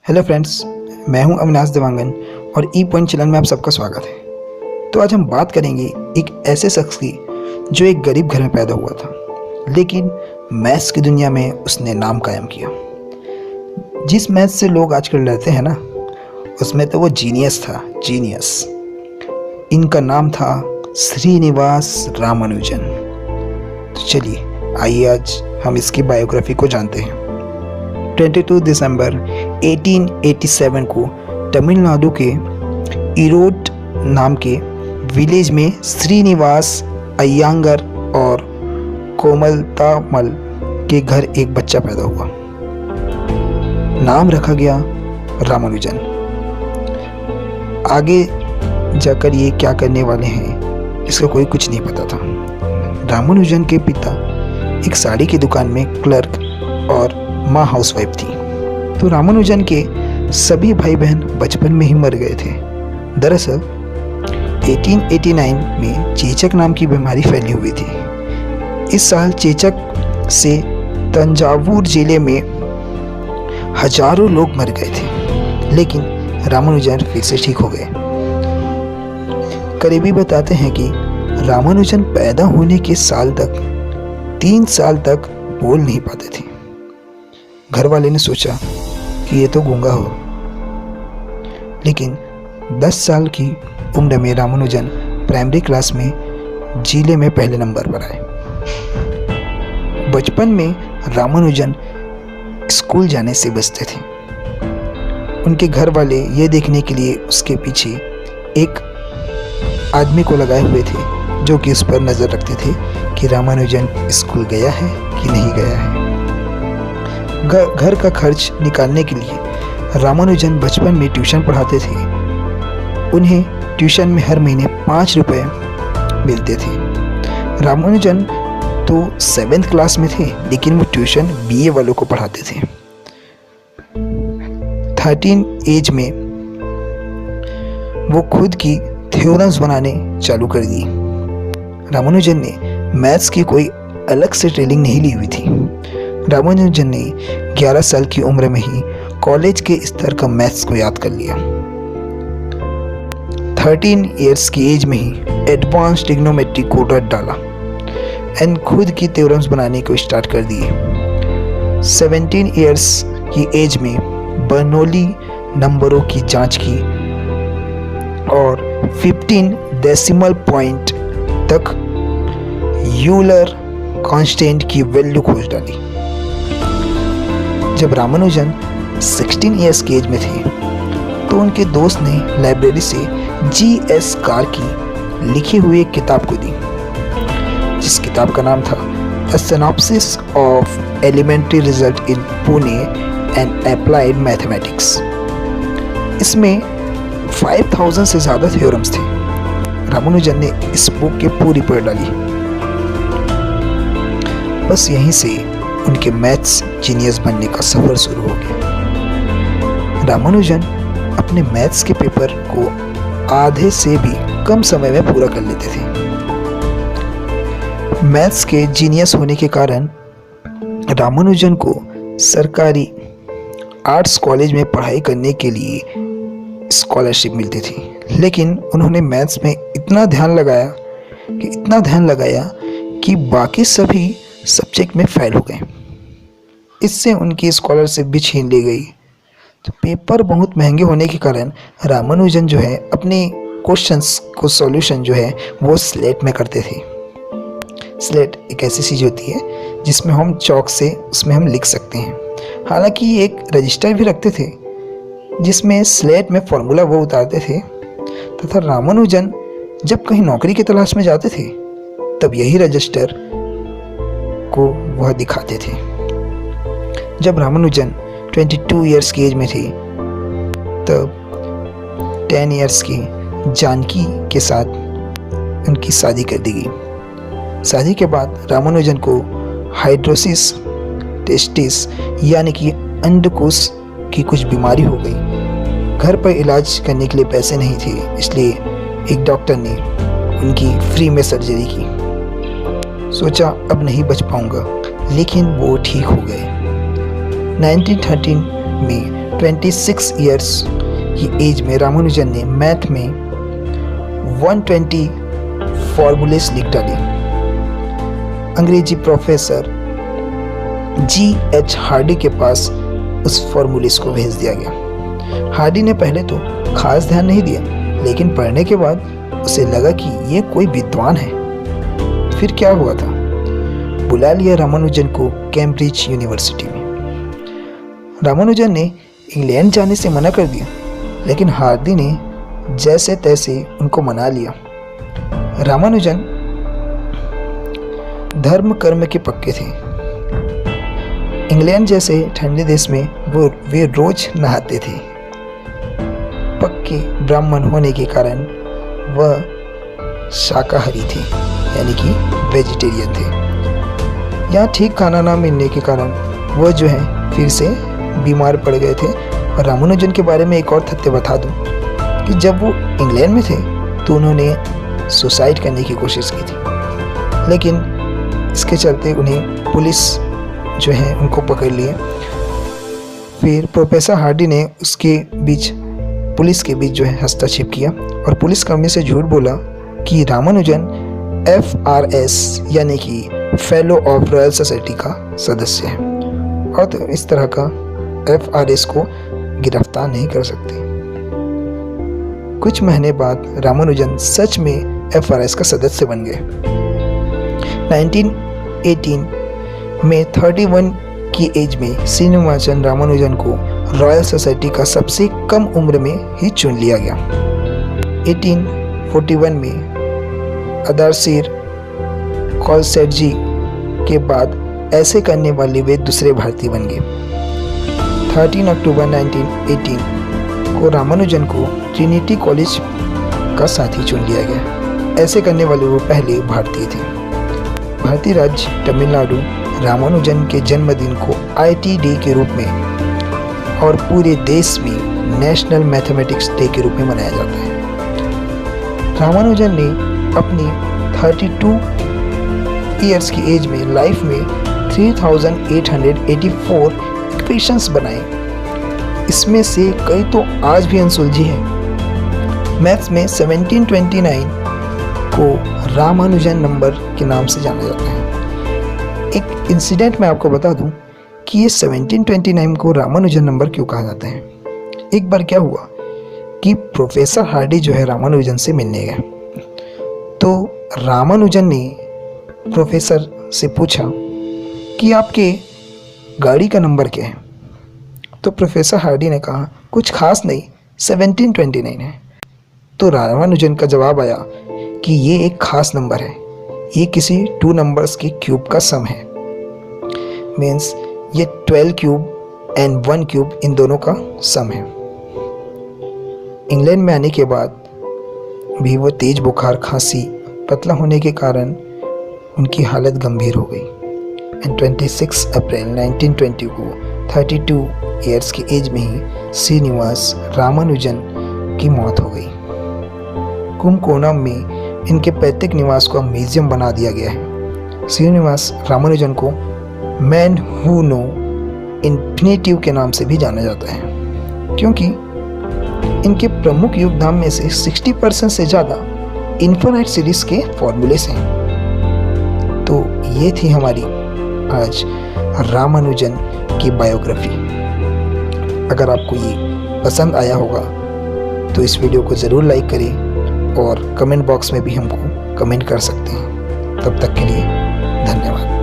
Hello friends, मैं हूं अविनाश देवांगन और ई पॉइंट चैनल में आप सबका स्वागत है। तो आज हम बात करेंगे एक ऐसे शख्स की जो एक गरीब घर में पैदा हुआ था, लेकिन मैथ्स की दुनिया में उसने नाम कायम किया। जिस मैथ्स से लोग आजकल डरते हैं ना, उसमें तो वो जीनियस था, जीनियस। इनका नाम था श्रीनिवास रामानुजन। तो चलिए आइए आज हम इसकी बायोग्राफी को जानते हैं। 22 दिसंबर 1887 को तमिलनाडु के ईरोड नाम के विलेज में श्रीनिवास अय्यंगार और कोमलतामल के घर एक बच्चा पैदा हुआ। नाम रखा गया रामानुजन। आगे जाकर ये क्या करने वाले हैं इसका कोई कुछ नहीं पता था। रामानुजन के पिता एक साड़ी की दुकान में क्लर्क और माँ हाउसवाइफ थी। तो रामानुजन के सभी भाई बहन बचपन में ही मर गए थे। दरअसल 1889 में चेचक नाम की बीमारी फैली हुई थी। इस साल चेचक से तंजावुर जिले में हजारों लोग मर गए थे, लेकिन रामानुजन फिर से ठीक हो गए। करीबी बताते हैं कि रामानुजन पैदा होने के साल तक 3 साल तक बोल नहीं पाते थे। घर वाले ने सोचा कि ये तो गूंगा हो, लेकिन 10 साल की उम्र में रामानुजन प्राइमरी क्लास में जिले में पहले नंबर पर आए। बचपन में रामानुजन स्कूल जाने से बचते थे। उनके घर वाले ये देखने के लिए उसके पीछे एक आदमी को लगाए हुए थे जो कि उस पर नज़र रखते थे कि रामानुजन स्कूल गया है कि नहीं गया है। घर का खर्च निकालने के लिए रामानुजन बचपन में ट्यूशन पढ़ाते थे। उन्हें ट्यूशन में हर महीने 5 रुपये मिलते थे। रामानुजन तो 7th क्लास में थे, लेकिन वो ट्यूशन बीए वालों को पढ़ाते थे। 13 एज में वो खुद की थ्योरम्स बनाने चालू कर दी। रामानुजन ने मैथ्स की कोई अलग से ट्रेनिंग नहीं ली हुई थी। रामानुजन ने 11 साल की उम्र में ही कॉलेज के स्तर का मैथ्स को याद कर लिया। 13 इयर्स की एज में ही एडवांस ट्रिग्नोमेट्री को रट डाला एंड खुद की थ्योरम्स बनाने को स्टार्ट कर दिए। 17 इयर्स की एज में बर्नौली नंबरों की जांच की और 15 डेसिमल पॉइंट तक यूलर कांस्टेंट की वैल्यू खोज डाली। जब रामानुजन 16 इयर्स की एज में थे तो उनके दोस्त ने लाइब्रेरी से G.S. कार की लिखी हुई एक किताब को दी, जिस किताब का नाम था A Synopsis of Elementary Result in Pune and Applied Mathematics। इसमें 5000 से ज़्यादा थ्योरम्स थे। रामानुजन ने इस बुक की पूरी पढ़ डाली। बस यहीं से उनके मैथ्स जीनियस बनने का सफर शुरू हो गया। रामानुजन अपने मैथ्स के पेपर को आधे से भी कम समय में पूरा कर लेते थे। मैथ्स के जीनियस होने के कारण रामानुजन को सरकारी आर्ट्स कॉलेज में पढ़ाई करने के लिए स्कॉलरशिप मिलती थी, लेकिन उन्होंने मैथ्स में इतना ध्यान लगाया कि बाकी सभी सब्जेक्ट में फेल हो गए। इससे उनकी स्कॉलरशिप भी छीन ली गई। तो पेपर बहुत महंगे होने के कारण रामानुजन जो है अपने क्वेश्चंस को सॉल्यूशन जो है वो स्लेट में करते थे। स्लेट एक ऐसी चीज़ होती है जिसमें हम चौक से उसमें हम लिख सकते हैं। हालांकि एक रजिस्टर भी रखते थे जिसमें स्लेट में फॉर्मूला वो उतारते थे, तथा रामानुजन जब कहीं नौकरी की तलाश में जाते थे तब यही रजिस्टर को वह दिखाते थे। जब रामानुजन 22 इयर्स की एज में थे तब 10 इयर्स की जानकी के साथ उनकी शादी कर दी गई। शादी के बाद रामानुजन को हाइड्रोसिस टेस्टिस यानी कि अंडकोश की कुछ बीमारी हो गई। घर पर इलाज करने के लिए पैसे नहीं थे, इसलिए एक डॉक्टर ने उनकी फ्री में सर्जरी की। सोचा अब नहीं बच पाऊंगा, लेकिन वो ठीक हो गए। 1913 में 26 ईयर्स की एज में रामानुजन ने मैथ में 120 फॉर्मूलेस लिख डाली। अंग्रेजी प्रोफेसर G.H. हार्डी के पास उस फॉर्मूलेस को भेज दिया गया। हार्डी ने पहले तो खास ध्यान नहीं दिया, लेकिन पढ़ने के बाद उसे लगा कि ये कोई विद्वान है। फिर क्या हुआ था, बुला लिया रामानुजन को कैम्ब्रिज यूनिवर्सिटी में। रामानुजन ने इंग्लैंड जाने से मना कर दिया, लेकिन हार्डी ने जैसे तैसे उनको मना लिया। रामानुजन धर्म कर्म के पक्के थे। इंग्लैंड जैसे ठंडे देश में वे रोज नहाते थे। पक्के ब्राह्मण होने के कारण वह शाकाहारी थे, यानी कि वेजिटेरियन थे। यहाँ ठीक खाना ना मिलने के कारण वह जो है फिर से बीमार पड़ गए थे। और रामानुजन के बारे में एक और तथ्य बता दूं कि जब वो इंग्लैंड में थे तो उन्होंने सुसाइड करने की कोशिश की थी, लेकिन इसके चलते उन्हें पुलिस जो है उनको पकड़ लिए। फिर प्रोफेसर हार्डी ने पुलिस के बीच जो है हस्तक्षेप किया और पुलिस कर्मी से झूठ बोला कि रामानुजन FRS यानी कि फेलो ऑफ रॉयल सोसाइटी का सदस्य है, और तो इस तरह का FRS को गिरफ्तार नहीं कर सकते। कुछ महीने बाद रामानुजन सच में FRS का सदस्य बन गए। 1918 में 31 की एज में श्रीनिवासन रामानुजन को रॉयल सोसाइटी का सबसे कम उम्र में ही चुन लिया गया। 1841 में अदारसीर कॉलसेटजी के बाद ऐसे करने वाले वे दूसरे भारतीय बन गए। 13 अक्टूबर 1918 को रामानुजन को ट्रिनिटी कॉलेज का साथी चुन लिया गया। ऐसे करने वाले वो पहले भारतीय थे। भारतीय राज्य तमिलनाडु रामानुजन के जन्मदिन को IT डे के रूप में और पूरे देश में नेशनल मैथमेटिक्स डे के रूप में मनाया जाता है। रामानुजन ने अपनी 32 ईयर्स की एज में लाइफ में 3884 इक्वेशंस बनाए। इसमें से कई तो आज भी अनसुलझी है। मैथ्स में 1729 को रामानुजन नंबर के नाम से जाना जाता है। एक इंसिडेंट मैं आपको बता दूं कि ये 1729 को रामानुजन नंबर क्यों कहा जाता है। एक बार क्या हुआ कि प्रोफेसर हार्डी जो है रामानुजन से मिलने गए, तो रामानुजन ने प्रोफेसर से पूछा कि आपके गाड़ी का नंबर क्या है। तो प्रोफेसर हार्डी ने कहा कुछ खास नहीं, 1729 है। तो रामानुजन का जवाब आया कि ये एक खास नंबर है, ये किसी 2 नंबर्स के क्यूब का सम है। मीन्स ये 12 क्यूब एंड 1 क्यूब इन दोनों का सम है। इंग्लैंड में आने के बाद भी वो तेज बुखार, खांसी, पतला होने के कारण उनकी हालत गंभीर हो गई। एंड 26 अप्रैल 1920 को 32 ईयर्स की एज में ही श्रीनिवास रामानुजन की मौत हो गई। कुंभकोणम में इनके पैतृक निवास को म्यूजियम बना दिया गया है। श्रीनिवास रामानुजन को मैन हु नो इन्फिनिटिव के नाम से भी जाना जाता है, क्योंकि इनके प्रमुख योगदान में से 60% से ज़्यादा इन्फिनाइट सीरीज के फॉर्मूलेस हैं। तो ये थी हमारी आज रामानुजन की बायोग्राफी। अगर आपको ये पसंद आया होगा तो इस वीडियो को ज़रूर लाइक करें और कमेंट बॉक्स में भी हमको कमेंट कर सकते हैं। तब तक के लिए धन्यवाद।